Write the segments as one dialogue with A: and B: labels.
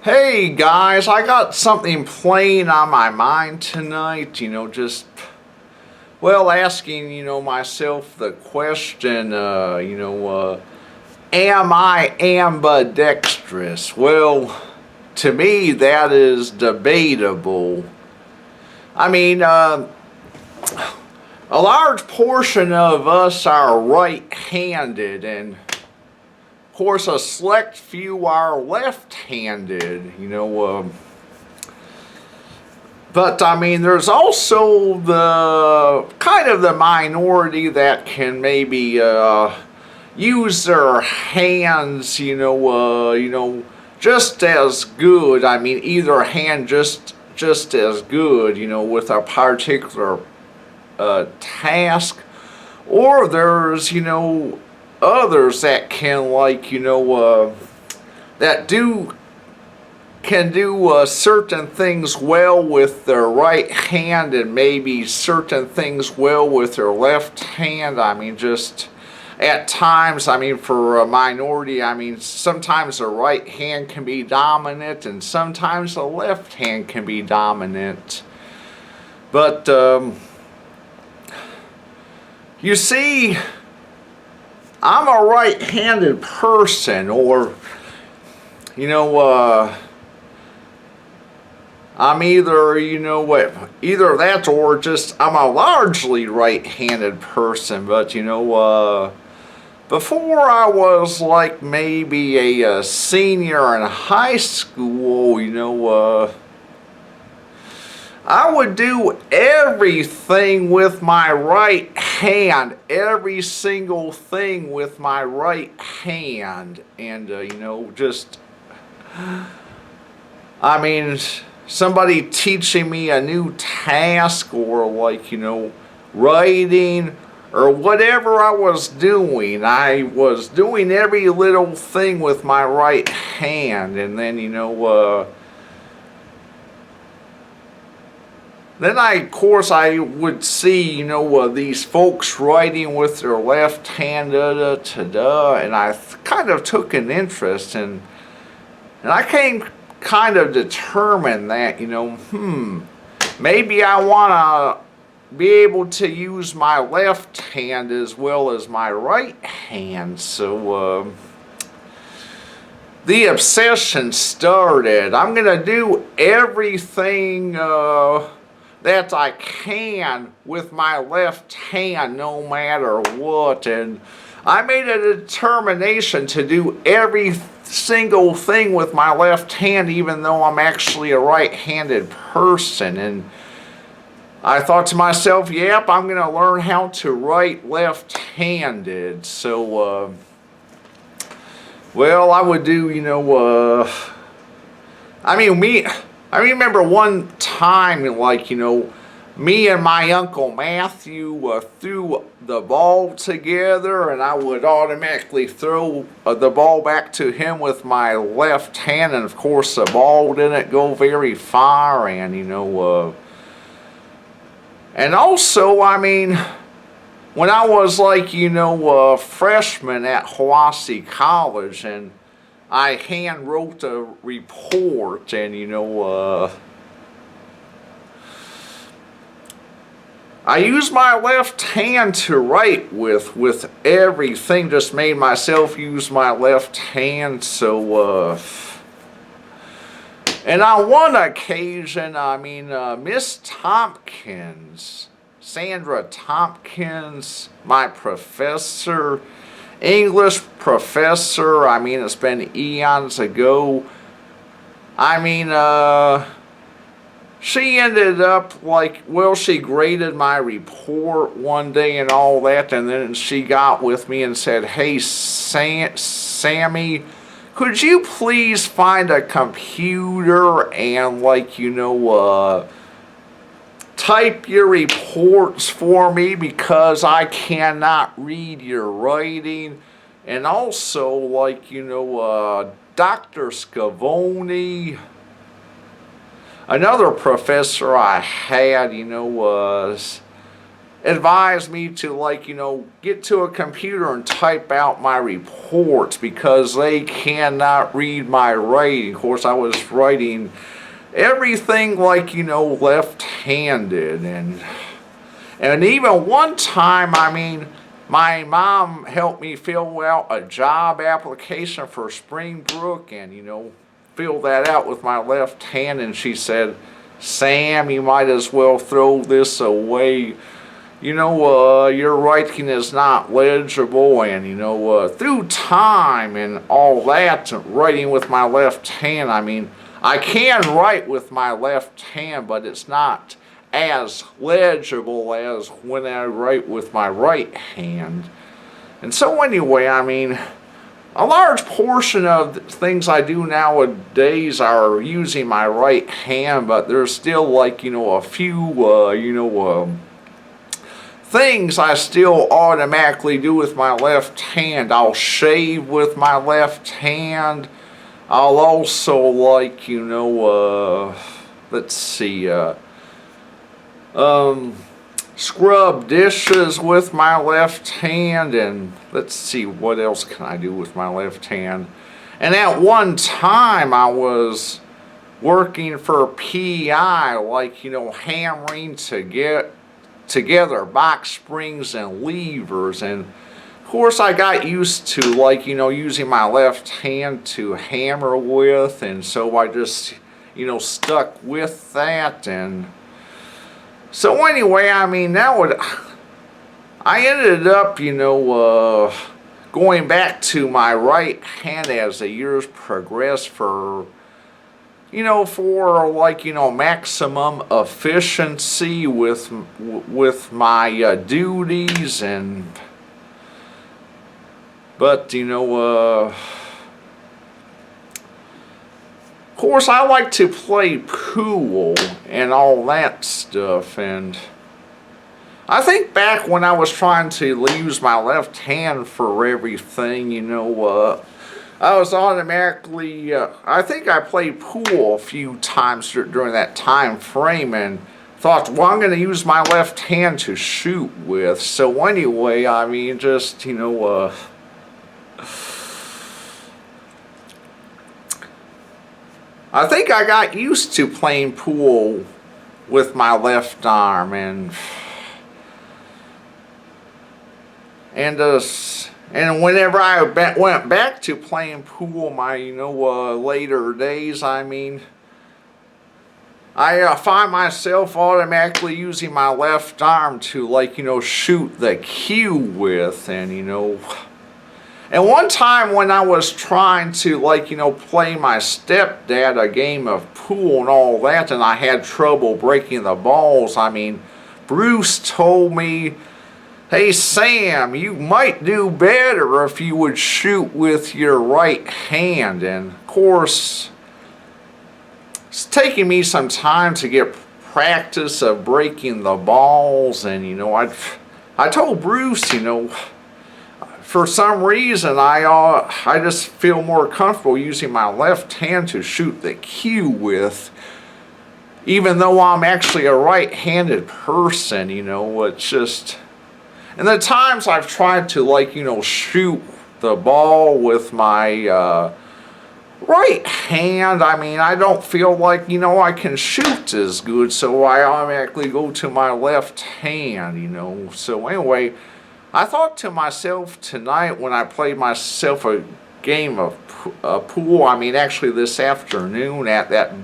A: Hey guys, I got something playing on my mind tonight, asking, myself the question, am I ambidextrous? Well, to me, that is debatable. I mean, a large portion of us are right-handed, and of course, a select few are left-handed, but I mean, there's also the kind of the minority that can maybe use their hands, just as good. I mean, either hand just as good, with a particular task, or there's, others that can that can do certain things well with their right hand and maybe certain things well with their left hand. I mean, just at times, I mean, for a minority, I mean, sometimes the right hand can be dominant and sometimes the left hand can be dominant. But you see, I'm a right-handed person, or, I'm either, either that or just I'm a largely right-handed person. But, before I was like maybe a senior in high school, I would do everything with my right hand, every single thing with my right hand. And, I mean, somebody teaching me a new task or writing or whatever I was doing every little thing with my right hand. And then, then of course, I would see, these folks writing with their left hand, and I kind of took an interest, and I came kind of determined that, maybe I want to be able to use my left hand as well as my right hand. So, the obsession started. I'm going to do everything that I can with my left hand no matter what, and I made a determination to do every single thing with my left hand even though I'm actually a right-handed person. And I thought to myself, yep, I'm going to learn how to write left-handed. So well, I would do, I remember one time, me and my Uncle Matthew threw the ball together, and I would automatically throw the ball back to him with my left hand, and of course the ball didn't go very far. And, and also, I mean, when I was a freshman at Hiwassee College, and I hand wrote a report, and I used my left hand to write with everything, just made myself use my left hand. So and on one occasion, I mean, Miss Tompkins, Sandra Tompkins, my professor, English professor, I mean, it's been eons ago. I mean, she ended up she graded my report one day and all that, and then she got with me and said, hey, Sammy, could you please find a computer and, type your reports for me because I cannot read your writing. And also, Dr. Scavone, another professor I had, advised me to, like, get to a computer and type out my reports because they cannot read my writing. Of course, I was writing everything, like, left-handed. And even one time, I mean, my mom helped me fill out a job application for Springbrook and, fill that out with my left hand. And she said, "Sam, you might as well throw this away. Your writing is not legible." And, through time and all that, writing with my left hand, I mean, I can write with my left hand, but it's not as legible as when I write with my right hand. And so anyway, I mean, a large portion of the things I do nowadays are using my right hand, but there's still, like, a few, things I still automatically do with my left hand. I'll shave with my left hand. I'll also, like, let's see, scrub dishes with my left hand, and let's see, what else can I do with my left hand? And at one time I was working for PI, like, hammering to get together box springs and levers, and of course I got used to, like, using my left hand to hammer with, and so I just, stuck with that. And so anyway, I mean, now I ended up, going back to my right hand as the years progressed for like, maximum efficiency with my duties. And but of course, I like to play pool and all that stuff. And I think back when I was trying to use my left hand for everything, I was automatically, I think I played pool a few times during that time frame and thought, well, I'm going to use my left hand to shoot with. So anyway, I mean, just, I think I got used to playing pool with my left arm, and whenever I went back to playing pool my later days, I mean, I find myself automatically using my left arm to, like, shoot the cue with. And one time when I was trying to, like, play my stepdad a game of pool and all that, and I had trouble breaking the balls, I mean, Bruce told me, "Hey Sam, you might do better if you would shoot with your right hand." And of course, it's taking me some time to get practice of breaking the balls. And I told Bruce, for some reason I just feel more comfortable using my left hand to shoot the cue with, even though I'm actually a right-handed person. It's just, and the times I've tried to, like, shoot the ball with my right hand, I mean, I don't feel like, I can shoot as good, so I automatically go to my left hand. So anyway, I thought to myself tonight when I played myself a game of pool, I mean, actually this afternoon at that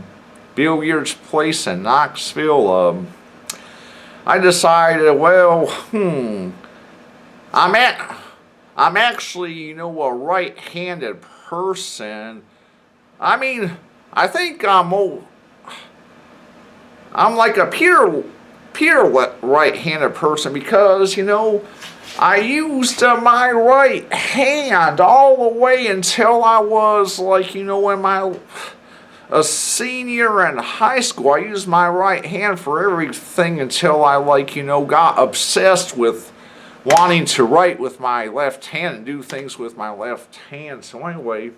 A: billiards place in Knoxville, I decided, well, I'm actually, a right-handed person. I mean, I think I'm like a pure right-handed person because, I used my right hand all the way until I was, like, in a senior in high school. I used my right hand for everything until I, like, got obsessed with wanting to write with my left hand and do things with my left hand. So anyway,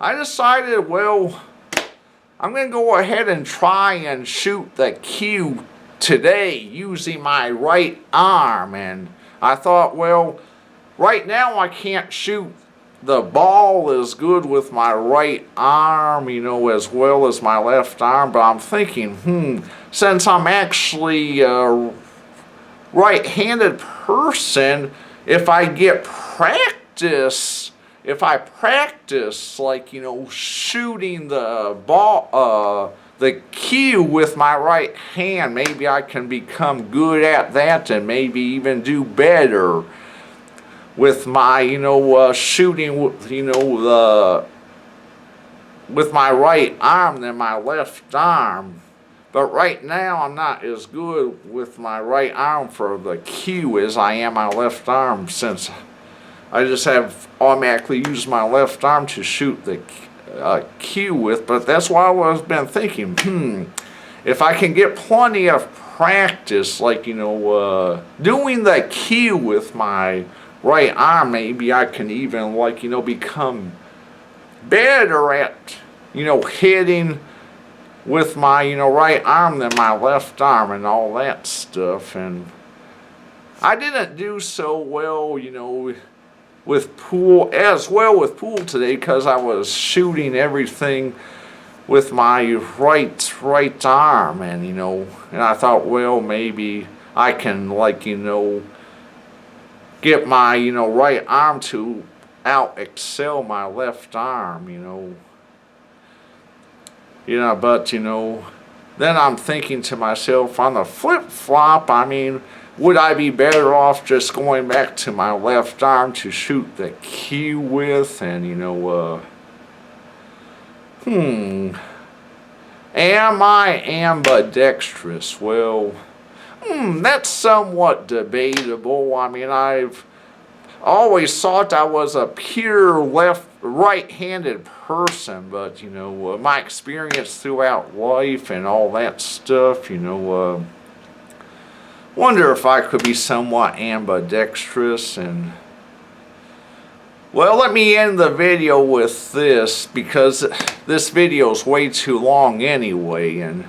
A: I decided, well, I'm going to go ahead and try and shoot the cue today using my right arm, and I thought, well, right now I can't shoot the ball as good with my right arm, you know, as well as my left arm, but I'm thinking, since I'm actually a right-handed person, if I practice, like, you know, shooting the ball, the cue with my right hand, maybe I can become good at that and maybe even do better with my, you know, shooting, you know, with my right arm than my left arm. But right now I'm not as good with my right arm for the cue as I am my left arm, since I just have automatically used my left arm to shoot the cue with. But that's why I've been thinking, if I can get plenty of practice, like, you know, doing the cue with my right arm, maybe I can even, like, you know, become better at, you know, hitting with my, you know, right arm than my left arm and all that stuff. And I didn't do so well, you know, with pool today, because I was shooting everything with my right arm, and, you know, and I thought, well, maybe I can, like, you know, get my, you know, right arm to out excel my left arm, you know. But, you know, then I'm thinking to myself, on the flip-flop, I mean, would I be better off just going back to my left arm to shoot the cue with? And, you know, am I ambidextrous? Well, that's somewhat debatable. I mean, I've always thought I was a pure right-handed person, but, you know, my experience throughout life and all that stuff, you know, wonder if I could be somewhat ambidextrous. And, well, let me end the video with this, because this video is way too long anyway. And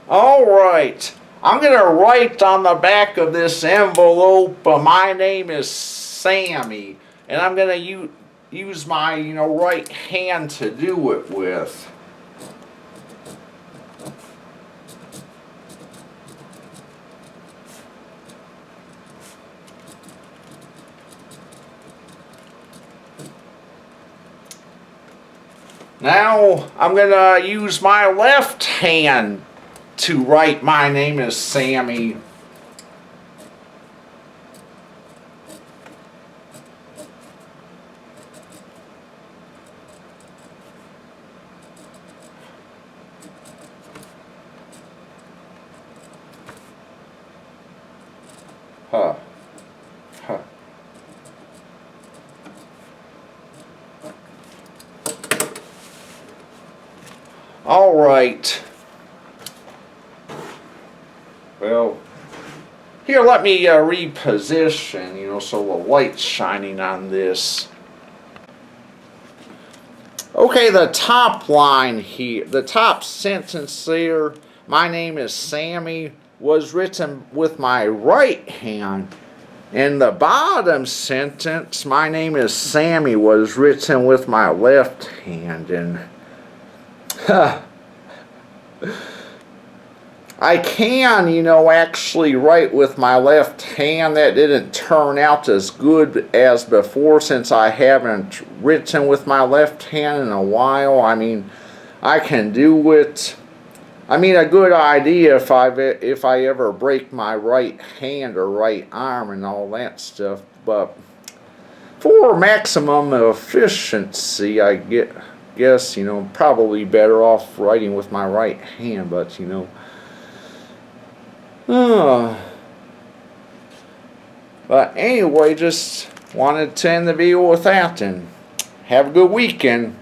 A: alright, I'm going to write on the back of this envelope, my name is Sammy, and I'm going to use my, you know, right hand to do it with. Now I'm going to use my left hand to write my name is Sammy. Huh. Huh. All right. Well, here, let me reposition, you know, so the light's shining on this. Okay, the top line here, the top sentence there, my name is Sammy, was written with my right hand. And the bottom sentence, my name is Sammy, was written with my left hand. And I can, you know, actually write with my left hand. That didn't turn out as good as before, since I haven't written with my left hand in a while. I mean, I can do it. I mean, a good idea if I ever break my right hand or right arm and all that stuff. But for maximum efficiency, I guess, you know, probably better off writing with my right hand. But, you know, but anyway, just wanted to end the video with that, and have a good weekend.